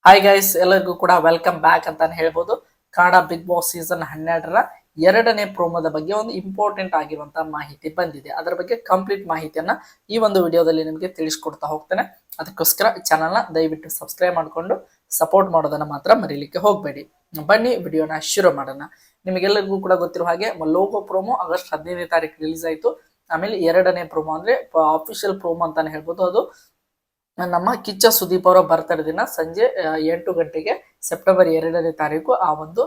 Hi guys, ಎಲ್ಲರಿಗೂ ಕೂಡ welcome back ಅಂತಾನೆ ಹೇಳ್ಬೋದು. ಕನ್ನಡ ಬಿಗ್ ಬಾಸ್ ಸೀಸನ್ 12ರ ಎರಡನೇ ಪ್ರೋಮೋದ ಬಗ್ಗೆ ಒಂದು ಇಂಪಾರ್ಟೆಂಟ್ ಆಗಿರುವಂತಹ ಮಾಹಿತಿ ಬಂದಿದೆ. ಅದರ ಬಗ್ಗೆ ಕಂಪ್ಲೀಟ್ ಮಾಹಿತಿಯನ್ನ ಈ ಒಂದು ವಿಡಿಯೋದಲ್ಲಿ ನಿಮಗೆ ತಿಳಿಸ್ಕೊಡ್ತಾ ಹೋಗ್ತೇನೆ. ಅದಕ್ಕೋಸ್ಕರ ಚಾನಲ್ನ ದಯವಿಟ್ಟು ಸಬ್ಸ್ಕ್ರೈಬ್ ಮಾಡಿಕೊಂಡು ಸಪೋರ್ಟ್ ಮಾಡೋದನ್ನ ಮಾತ್ರ ಮರೀಲಿಕ್ಕೆ ಹೋಗಬೇಡಿ. ಬನ್ನಿ ವಿಡಿಯೋನ ಶುರು ಮಾಡೋಣ. ನಿಮಗೆಲ್ಲರಿಗೂ ಕೂಡ ಗೊತ್ತಿರೋ ಹಾಗೆ ಲೋಗೋ ಪ್ರೋಮೋ ಆಗಸ್ಟ್ 15ನೇ ತಾರೀಕು ರಿಲೀಸ್ ಆಯಿತು. ಆಮೇಲೆ ಎರಡನೇ ಪ್ರೋಮೋ ಅಂದ್ರೆ ಅಫಿಷಿಯಲ್ ಪ್ರೋಮೋ ಅಂತಾನೆ ಹೇಳ್ಬೋದು. ಅದು ನಮ್ಮ ಕಿಚ್ಚ ಸುದೀಪ್ ಅವರ ಬರ್ತಡೇ ದಿನ ಸಂಜೆ 8 ಗಂಟೆಗೆ ಸೆಪ್ಟೆಂಬರ್ 2ನೇ ತಾರೀಕು ಆ ಒಂದು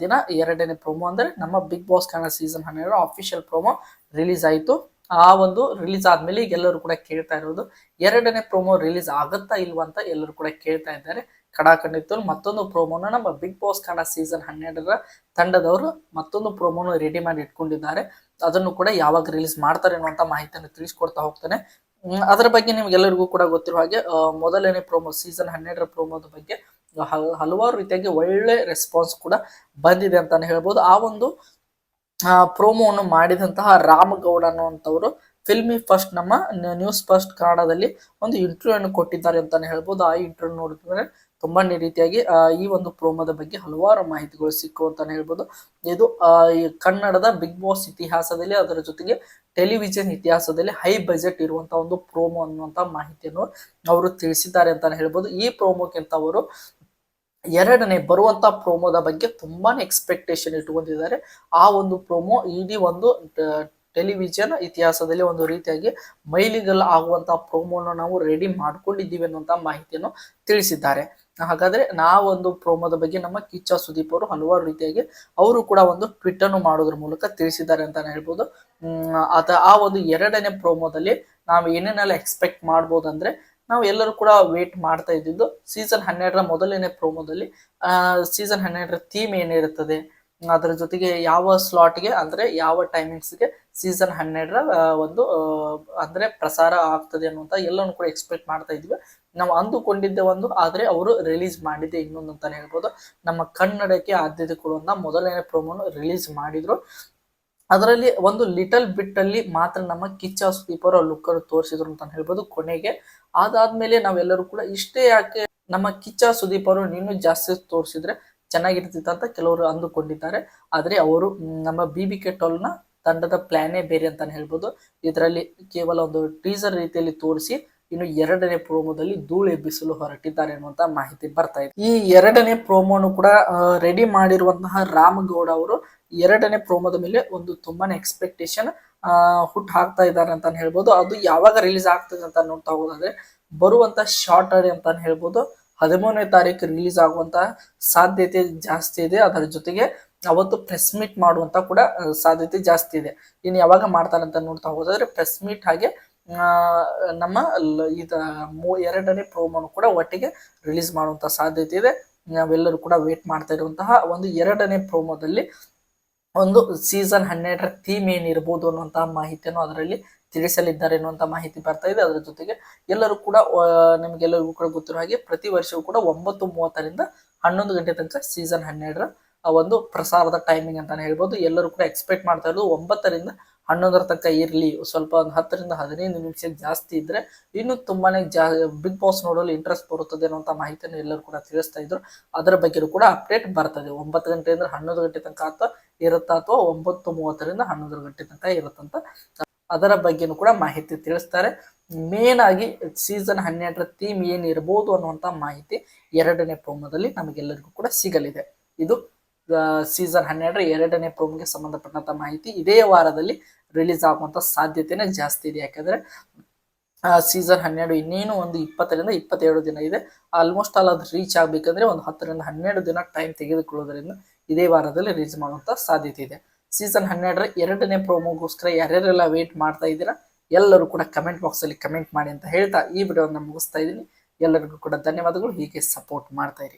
ದಿನ ಎರಡನೇ ಪ್ರೋಮೋ ಅಂದ್ರೆ ನಮ್ಮ Bigg Boss Kannada season 12 official promo release ಆಯಿತು. ಆ ಒಂದು ರಿಲೀಸ್ ಆದ್ಮೇಲೆ ಈಗ ಎಲ್ಲರೂ ಕೂಡ ಕೇಳ್ತಾ ಇರೋದು ಎರಡನೇ ಪ್ರೋಮೋ ರಿಲೀಸ್ ಆಗುತ್ತಾ ಇಲ್ವಾ ಅಂತ ಎಲ್ಲರೂ ಕೂಡ ಕೇಳ್ತಾ ಇದ್ದಾರೆ. ಕಡಾಖಂಡಿತ ಮತ್ತೊಂದು ಪ್ರೋಮೋನ ನಮ್ಮ ಬಿಗ್ ಬಾಸ್ ಕನ್ನಡ ಸೀಸನ್ 12ರ ತಂಡದವರು ಮತ್ತೊಂದು ಪ್ರೋಮೋನು ರೆಡಿ ಮಾಡಿ ಇಟ್ಕೊಂಡಿದ್ದಾರೆ. ಅದನ್ನು ಕೂಡ ಯಾವಾಗ ರಿಲೀಸ್ ಮಾಡ್ತಾರೆ ಅನ್ನುವಂತ ಮಾಹಿತಿಯನ್ನು ತಿಳಿಸ್ಕೊಡ್ತಾ ಹೋಗ್ತಾನೆ. ಅದರ ಬಗ್ಗೆ ನಿಮ್ಗೆಲ್ಲರಿಗೂ ಕೂಡ ಗೊತ್ತಿರೋ ಹಾಗೆ ಮೊದಲನೇ ಪ್ರೋಮೋ ಸೀಸನ್ 12ರ ಪ್ರೋಮೋದ ಬಗ್ಗೆ ಹಲವಾರು ರೀತಿಯಾಗಿ ಒಳ್ಳೆ ರೆಸ್ಪಾನ್ಸ್ ಕೂಡ ಬಂದಿದೆ ಅಂತಾನೆ ಹೇಳ್ಬೋದು. ಆ ಒಂದು ಪ್ರೋಮೋವನ್ನು ಮಾಡಿದಂತಹ ರಾಮಗೌಡ ಅನ್ನುವಂಥವ್ರು ಫಿಲ್ಮಿ ಫಸ್ಟ್ ನಮ್ಮ ನ್ಯೂಸ್ ಫಸ್ಟ್ ಕನ್ನಡದಲ್ಲಿ ಒಂದು ಇಂಟರ್ವ್ಯೂ ಅನ್ನು ಕೊಟ್ಟಿದ್ದಾರೆ ಅಂತಾನೆ ಹೇಳ್ಬೋದು. ಆ ಇಂಟರ್ವ್ಯೂ ನೋಡಿದ್ರೆ ತುಂಬಾ ರೀತಿಯಾಗಿ ಈ ಒಂದು ಪ್ರೋಮೋದ ಬಗ್ಗೆ ಹಲವಾರು ಮಾಹಿತಿಗಳು ಸಿಕ್ಕು ಅಂತಾನೆ ಹೇಳ್ಬೋದು. ಇದು ಈ ಕನ್ನಡದ ಬಿಗ್ ಬಾಸ್ ಇತಿಹಾಸದಲ್ಲಿ ಅದರ ಜೊತೆಗೆ ಟೆಲಿವಿಷನ್ ಇತಿಹಾಸದಲ್ಲಿ ಹೈ ಬಜೆಟ್ ಇರುವಂತಹ ಒಂದು ಪ್ರೋಮೋ ಅನ್ನುವಂತ ಮಾಹಿತಿಯನ್ನು ಅವರು ತಿಳಿಸಿದ್ದಾರೆ ಅಂತಾನೆ ಹೇಳ್ಬೋದು. ಈ ಪ್ರೋಮೋಕ್ಕಿಂತ ಅವರು ಎರಡನೇ ಬರುವಂತ ಪ್ರೋಮೋದ ಬಗ್ಗೆ ತುಂಬಾನೇ ಎಕ್ಸ್ಪೆಕ್ಟೇಷನ್ ಇಟ್ಟುಕೊಂಡಿದ್ದಾರೆ. ಆ ಒಂದು ಪ್ರೋಮೋ ಇಡೀ ಒಂದು ಟೆಲಿವಿಷನ್ ಇತಿಹಾಸದಲ್ಲಿ ಒಂದು ರೀತಿಯಾಗಿ ಮೈಲಿಗಲ್ಲ ಆಗುವಂತಹ ಪ್ರೋಮೋನ ನಾವು ರೆಡಿ ಮಾಡ್ಕೊಂಡಿದ್ದೀವಿ ಅನ್ನುವಂತ ಮಾಹಿತಿಯನ್ನು ತಿಳಿಸಿದ್ದಾರೆ. ಹಾಗಾದ್ರೆ ನಾವೊಂದು ಪ್ರೋಮೋದ ಬಗ್ಗೆ ನಮ್ಮ ಕಿಚ್ಚ ಸುದೀಪ್ ಅವರು ಹಲವಾರು ರೀತಿಯಾಗಿ ಅವರು ಕೂಡ ಒಂದು ಟ್ವೀಟ್ ಅನ್ನು ಮಾಡೋದ್ರ ಮೂಲಕ ತಿಳಿಸಿದ್ದಾರೆ ಅಂತಾನೆ ಹೇಳ್ಬೋದು. ಆ ಒಂದು ಎರಡನೇ ಪ್ರೋಮೋದಲ್ಲಿ ನಾವು ಏನೇನೆಲ್ಲ ಎಕ್ಸ್ಪೆಕ್ಟ್ ಮಾಡ್ಬೋದು ಅಂದ್ರೆ, ನಾವು ಎಲ್ಲರೂ ಕೂಡ ವೇಟ್ ಮಾಡ್ತಾ ಇದ್ದಿದ್ದು ಸೀಸನ್ 12ರ ಮೊದಲನೇ ಪ್ರೋಮೋದಲ್ಲಿ ಸೀಸನ್ 12ರ ಥೀಮ್ ಏನಿರುತ್ತದೆ, ಅದರ ಜೊತೆಗೆ ಯಾವ ಸ್ಲಾಟ್ಗೆ ಅಂದ್ರೆ ಯಾವ ಟೈಮಿಂಗ್ಸ್ಗೆ ಸೀಸನ್ 12ರ ಒಂದು ಅಂದ್ರೆ ಪ್ರಸಾರ ಆಗ್ತದೆ ಅನ್ನುವಂತ ಎಲ್ಲವನ್ನು ಕೂಡ ಎಕ್ಸ್ಪೆಕ್ಟ್ ಮಾಡ್ತಾ ಇದ್ವಿ. ನಾವು ಅಂದುಕೊಂಡಿದ್ದೆ ಒಂದು, ಆದ್ರೆ ಅವರು ರಿಲೀಸ್ ಮಾಡಿದ್ದೆ ಇನ್ನೊಂದು ಅಂತಾನೆ ಹೇಳ್ಬೋದು. ನಮ್ಮ ಕನ್ನಡಕ್ಕೆ ಆದ್ಯತೆ ಕೊಡುವಂತ ಮೊದಲನೇ ಪ್ರೋಮೋನು ರಿಲೀಸ್ ಮಾಡಿದ್ರು. ಅದರಲ್ಲಿ ಒಂದು ಲಿಟಲ್ ಬಿಟ್ ಅಲ್ಲಿ ಮಾತ್ರ ನಮ್ಮ ಕಿಚ್ಚ ಸುದೀಪ್ ಅವರ ಲುಕ್ ಅನ್ನು ತೋರಿಸಿದ್ರು ಅಂತ ಹೇಳ್ಬೋದು ಕೊನೆಗೆ. ಅದಾದ್ಮೇಲೆ ನಾವೆಲ್ಲರೂ ಕೂಡ ಇಷ್ಟೇ ಯಾಕೆ ನಮ್ಮ ಕಿಚ್ಚ ಸುದೀಪ್ ಅವರು ಇನ್ನೂ ಜಾಸ್ತಿ ತೋರಿಸಿದ್ರೆ ಚೆನ್ನಾಗಿರ್ತಿತ್ತು ಅಂತ ಕೆಲವರು ಅಂದುಕೊಂಡಿದ್ದಾರೆ. ಆದ್ರೆ ಅವರು ನಮ್ಮ BBK ಟೋಲ್ನ ತಂಡದ ಪ್ಲಾನೇ ಬೇರೆ ಅಂತಾನೆ ಹೇಳ್ಬೋದು. ಇದರಲ್ಲಿ ಕೇವಲ ಒಂದು ಟೀಸರ್ ರೀತಿಯಲ್ಲಿ ತೋರಿಸಿ ಇನ್ನು ಎರಡನೇ ಪ್ರೋಮೋದಲ್ಲಿ ಧೂಳು ಎಬ್ಬಿಸಲು ಹೊರಟಿದ್ದಾರೆ ಅನ್ನುವಂತ ಮಾಹಿತಿ ಬರ್ತಾ ಇದೆ. ಈ ಎರಡನೇ ಪ್ರೋಮೋನು ಕೂಡ ರೆಡಿ ಮಾಡಿರುವಂತಹ ರಾಮಗೌಡ ಅವರು ಎರಡನೇ ಪ್ರೋಮೋದ ಮೇಲೆ ಒಂದು ತುಂಬಾನೇ ಎಕ್ಸ್ಪೆಕ್ಟೇಷನ್ ಹುಟ್ಟು ಹಾಕ್ತಾ ಇದ್ದಾರೆ ಅಂತಾನೆ ಹೇಳ್ಬೋದು. ಅದು ಯಾವಾಗ ರಿಲೀಸ್ ಆಗ್ತದೆ ಅಂತ ನೋಡ್ತಾ ಹೋಗೋದಾದ್ರೆ ಬರುವಂತ ಶಾರ್ಟ್ ಅಡಿ ಅಂತಾನೆ ಹೇಳ್ಬೋದು. 13ನೇ ತಾರೀಕು ರಿಲೀಸ್ ಆಗುವಂತಹ ಸಾಧ್ಯತೆ ಜಾಸ್ತಿ ಇದೆ. ಅದರ ಜೊತೆಗೆ ಅವತ್ತು ಪ್ರೆಸ್ ಮೀಟ್ ಮಾಡುವಂತ ಕೂಡ ಸಾಧ್ಯತೆ ಜಾಸ್ತಿ ಇದೆ. ಇನ್ನು ಯಾವಾಗ ಮಾಡ್ತಾರೆ ಅಂತ ನೋಡ್ತಾ ಹೋಗೋದಾದ್ರೆ ಪ್ರೆಸ್ ಮೀಟ್ ಹಾಗೆ ನಮ್ಮ ಎರಡನೇ ಪ್ರೋಮೋನು ಕೂಡ ಒಟ್ಟಿಗೆ ರಿಲೀಸ್ ಮಾಡುವಂತ ಸಾಧ್ಯತೆ ಇದೆ. ನಾವೆಲ್ಲರೂ ಕೂಡ ವೇಟ್ ಮಾಡ್ತಾ ಇರುವಂತಹ ಒಂದು ಎರಡನೇ ಪ್ರೋಮೋದಲ್ಲಿ ಒಂದು ಸೀಸನ್ 12ರ ಥೀಮ್ ಏನಿರ್ಬೋದು ಅನ್ನುವಂತಹ ಮಾಹಿತಿಯನ್ನು ಅದರಲ್ಲಿ ತಿಳಿಸಲಿದ್ದಾರೆ ಅನ್ನುವಂತ ಮಾಹಿತಿ ಬರ್ತಾ ಇದೆ. ಅದರ ಜೊತೆಗೆ ಎಲ್ಲರೂ ಕೂಡ ನಿಮ್ಗೆಲ್ಲರಿಗೂ ಕೂಡ ಗೊತ್ತಿರೋ ಹಾಗೆ ಪ್ರತಿ ವರ್ಷವೂ ಕೂಡ 9:30ರಿಂದ 11 ಗಂಟೆ ತನಕ ಸೀಸನ್ 12ರ ಒಂದು ಪ್ರಸಾರದ ಟೈಮಿಂಗ್ ಅಂತಾನೆ ಹೇಳ್ಬೋದು. ಎಲ್ಲರೂ ಕೂಡ ಎಕ್ಸ್ಪೆಕ್ಟ್ ಮಾಡ್ತಾ ಇರೋದು 9ರಿಂದ 11 ತನಕ ಇರಲಿ, ಸ್ವಲ್ಪ ಒಂದು 10ರಿಂದ 15 ನಿಮಿಷ ಜಾಸ್ತಿ ಇದ್ರೆ ಇನ್ನು ತುಂಬಾನೇ ಬಿಗ್ ಬಾಸ್ ನೋಡಲು ಇಂಟ್ರೆಸ್ಟ್ ಬರುತ್ತದೆ ಅನ್ನುವಂತ ಮಾಹಿತಿಯನ್ನು ಎಲ್ಲರೂ ಕೂಡ ತಿಳಿಸ್ತಾ ಇದ್ರು. ಅದರ ಬಗ್ಗೆ ಕೂಡ ಅಪ್ಡೇಟ್ ಬರ್ತದೆ. 9 ಗಂಟೆಯಿಂದ 11 ಗಂಟೆ ತನಕ ಇರುತ್ತಾ ಅಥವಾ 9:30ರಿಂದ 11 ಗಂಟೆ ತನಕ ಇರುತ್ತಂತ ಅದರ ಬಗ್ಗೆನೂ ಕೂಡ ಮಾಹಿತಿ ತಿಳಿಸ್ತಾರೆ. ಮೇನ್ ಆಗಿ ಸೀಸನ್ 12ರ ಥೀಮ್ ಏನಿರ್ಬೋದು ಅನ್ನುವಂತ ಮಾಹಿತಿ ಎರಡನೇ ಪ್ರೋಮೋದಲ್ಲಿ ನಮಗೆಲ್ಲರಿಗೂ ಕೂಡ ಸಿಗಲಿದೆ. ಇದು ಸೀಸನ್ 12ರ ಎರಡನೇ ಪ್ರೋಮ್ಗೆ ಸಂಬಂಧಪಟ್ಟಂತ ಮಾಹಿತಿ ಇದೇ ವಾರದಲ್ಲಿ ರಿಲೀಸ್ ಆಗುವಂತ ಸಾಧ್ಯತೆನೇ ಜಾಸ್ತಿ ಇದೆ. ಯಾಕಂದ್ರೆ ಸೀಸನ್ 12 ಇನ್ನೇನು ಒಂದು 20ರಿಂದ 22 ದಿನ ಇದೆ. ಆಲ್ಮೋಸ್ಟ್ ಆಲ್ ಅದು ರೀಚ್ ಆಗ್ಬೇಕಂದ್ರೆ ಒಂದು 10ರಿಂದ 12 ದಿನ ಟೈಮ್ ತೆಗೆದುಕೊಳ್ಳೋದ್ರಿಂದ ಇದೇ ವಾರದಲ್ಲಿ ರಿಲೀಸ್ ಮಾಡುವಂತ ಸಾಧ್ಯತೆ ಇದೆ. ಸೀಸನ್ 12ರ ಎರಡನೇ ಪ್ರೋಮೋಗೋಸ್ಕರ ಯಾರ್ಯಾರೆಲ್ಲ ವೇಟ್ ಮಾಡ್ತಾ ಇದ್ದೀರಾ ಎಲ್ಲರೂ ಕೂಡ ಕಮೆಂಟ್ ಬಾಕ್ಸ್ ಅಲ್ಲಿ ಕಮೆಂಟ್ ಮಾಡಿ ಅಂತ ಹೇಳ್ತಾ ಈ ವಿಡಿಯೋನ ಮುಗಿಸ್ತಾ ಇದ್ದೀನಿ. ಎಲ್ಲರಿಗೂ ಕೂಡ ಧನ್ಯವಾದಗಳು. ಹೀಗೆ ಸಪೋರ್ಟ್ ಮಾಡ್ತಾ ಇರಿ.